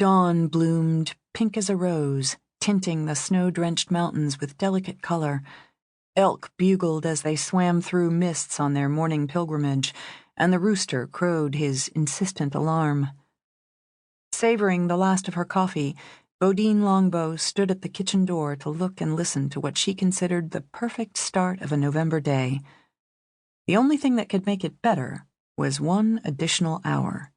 Dawn bloomed, pink as a rose, tinting the snow-drenched mountains with delicate color. Elk bugled as they swam through mists on their morning pilgrimage, and the rooster crowed his insistent alarm. Savoring the last of her coffee, Bodine Longbow stood at the kitchen door to look and listen to what she considered the perfect start of a November day. The only thing that could make it better was 1 additional hour.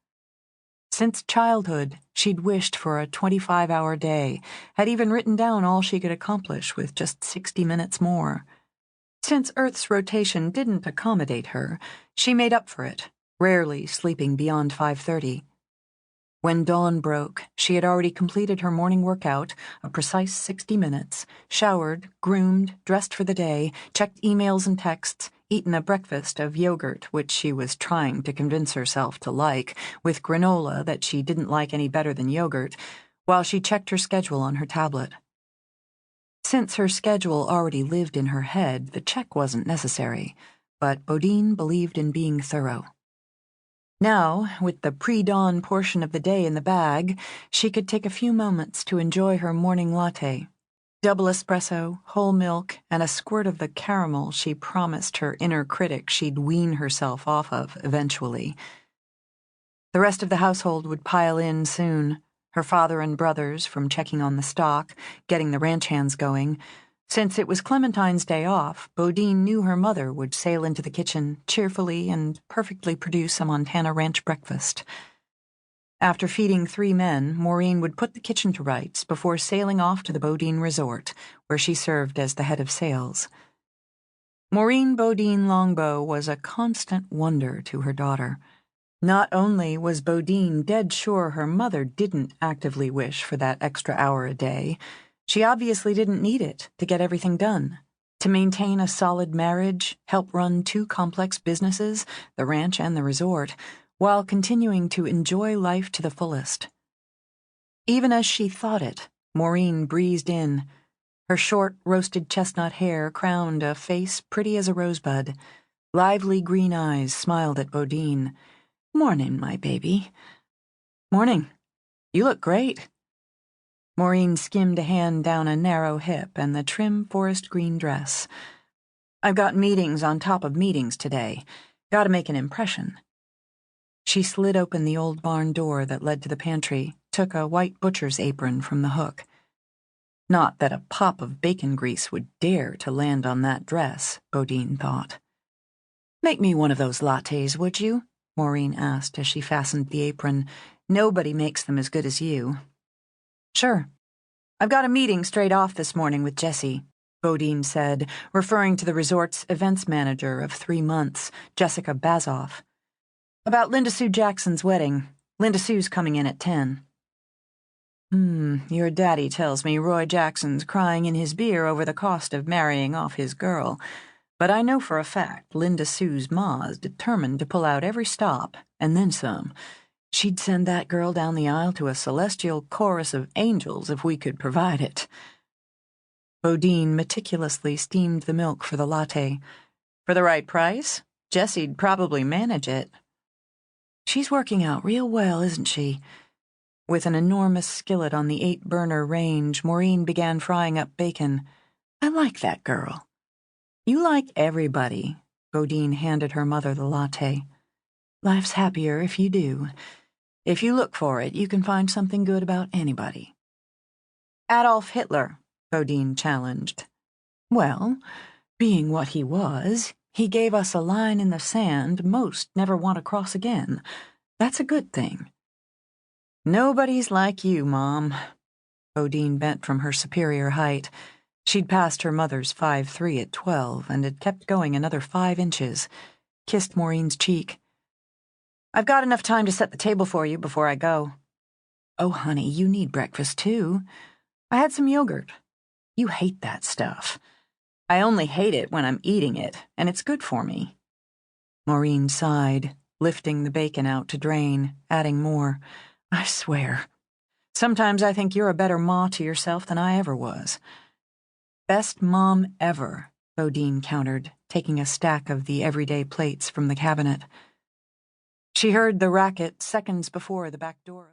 Since childhood, she'd wished for a 25-hour day, had even written down all she could accomplish with just 60 minutes more. Since Earth's rotation didn't accommodate her, she made up for it, rarely sleeping beyond 5:30. When dawn broke, she had already completed her morning workout, a precise 60 minutes, showered, groomed, dressed for the day, checked emails and texts, eaten a breakfast of yogurt, which she was trying to convince herself to like, with granola that she didn't like any better than yogurt, while she checked her schedule on her tablet. Since her schedule already lived in her head, the check wasn't necessary, but Bodine believed in being thorough. Now, with the pre-dawn portion of the day in the bag, she could take a few moments to enjoy her morning latte. Double espresso, whole milk, and a squirt of the caramel she promised her inner critic she'd wean herself off of eventually. The rest of the household would pile in soon, her father and brothers from checking on the stock, getting the ranch hands going. Since it was Clementine's day off, Bodine knew her mother would sail into the kitchen cheerfully and perfectly produce a Montana ranch breakfast. After feeding 3 men, Maureen would put the kitchen to rights before sailing off to the Bodine Resort, where she served as the head of sales. Maureen Bodine Longbow was a constant wonder to her daughter. Not only was Bodine dead sure her mother didn't actively wish for that extra hour a day, she obviously didn't need it to get everything done. To maintain a solid marriage, help run 2 complex businesses, the ranch and the resort, while continuing to enjoy life to the fullest. Even as she thought it, Maureen breezed in. Her short, roasted chestnut hair crowned a face pretty as a rosebud. Lively green eyes smiled at Bodine. "Morning, my baby." "Morning. You look great." Maureen skimmed a hand down a narrow hip and the trim forest green dress. "I've got meetings on top of meetings today. Gotta make an impression." She slid open the old barn door that led to the pantry, took a white butcher's apron from the hook. Not that a pop of bacon grease would dare to land on that dress, Bodine thought. "Make me one of those lattes, would you?" Maureen asked as she fastened the apron. "Nobody makes them as good as you." "Sure. I've got a meeting straight off this morning with Jessie," Bodine said, referring to the resort's events manager of 3 months, Jessica Bazoff. "About Linda Sue Jackson's wedding. Linda Sue's coming in at 10. Your daddy tells me Roy Jackson's crying in his beer over the cost of marrying off his girl. But I know for a fact Linda Sue's ma's determined to pull out every stop, and then some. She'd send that girl down the aisle to a celestial chorus of angels if we could provide it." Bodine meticulously steamed the milk for the latte. "For the right price, Jessie'd probably manage it." "She's working out real well, isn't she?" With an enormous skillet on the 8-burner range, Maureen began frying up bacon. "I like that girl." "You like everybody." Bodine handed her mother the latte. "Life's happier if you do. If you look for it, you can find something good about anybody." "Adolf Hitler," Bodine challenged. "Well, being what he was, he gave us a line in the sand most never want to cross again. That's a good thing." "Nobody's like you, Mom." Bodine bent from her superior height. She'd passed her mother's 5'3" at 12 and had kept going another 5 inches. Kissed Maureen's cheek. "I've got enough time to set the table for you before I go." "Oh, honey, you need breakfast, too." "I had some yogurt." "You hate that stuff." "I only hate it when I'm eating it, and it's good for me." Maureen sighed, lifting the bacon out to drain, adding more. "I swear, sometimes I think you're a better ma to yourself than I ever was." "Best mom ever," Bodine countered, taking a stack of the everyday plates from the cabinet. She heard the racket seconds before the back door.